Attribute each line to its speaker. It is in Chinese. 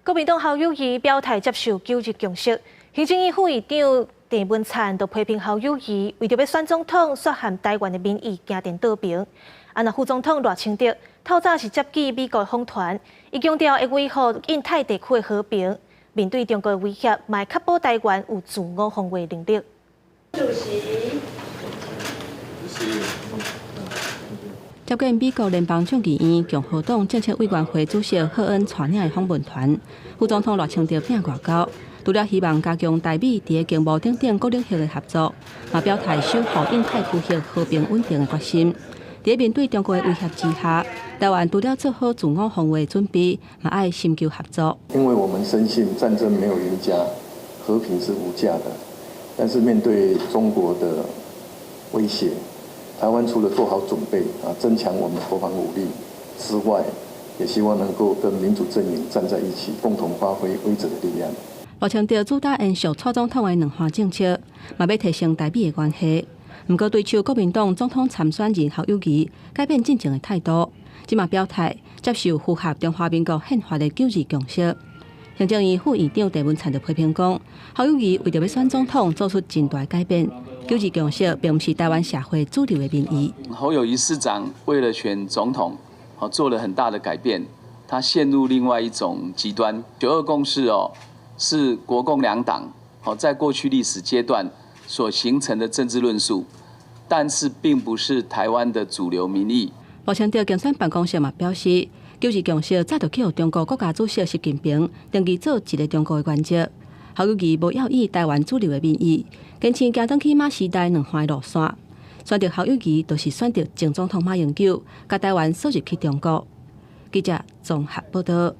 Speaker 1: 国民党侯友宜表态接受9日共识，行政院副院长郑文灿就批评侯友宜为着要选总统，涉嫌台湾的民意行程倒平。那副总统赖清德透早是接见美国访团，伊强调会维护印太地区的和平，面对中国的威胁，嘛会确保台湾有自我防卫能力。
Speaker 2: 主席。
Speaker 3: 接见美国联邦众议院共和党政策委员会主席贺恩带领的访问团，副总统赖清德拼外交，除了希望加强台美在经贸等各领域的合作，嘛表态守护印太区域和平稳定的决心。在面对中国的威胁之下，台湾除了做好自我防卫准备，嘛爱寻求合作。
Speaker 4: 因为我们深信战争没有赢家，和平是无价的。但是面对中国的威胁， 台湾除了做好准备增强我们国防武力之外，也希望能够跟民主阵营站在一起，共同发挥威慑的力量。
Speaker 3: 赖清德主打延续蔡总统的两项政策，嘛要提升台美的关系。不过对手国民党总统参选人侯友宜改变进程的态度，即嘛表态接受符合中华民国宪法的9日共识。行政院副院长郑文灿就批评讲，侯友宜为着要选总统做出真大改变。 9日共识并不是台湾社会主流的民意。
Speaker 5: 侯友宜市长为了选总统，做了很大的改变，他陷入另外一种极端。9·2共识是国共两党在过去历史阶段所形成的政治论述，但是并不是台湾的主流民意。
Speaker 3: 赖清德竞选办公室嘛表示，9日共识早就去予中国国家主席习近平定义做一个中国的原则。 侯友宜无要以台湾主流的民意，坚持行转去马时代两环路线。选择侯友宜，就是选择前总统马英九，甲台湾锁入去中国。记者综合报道。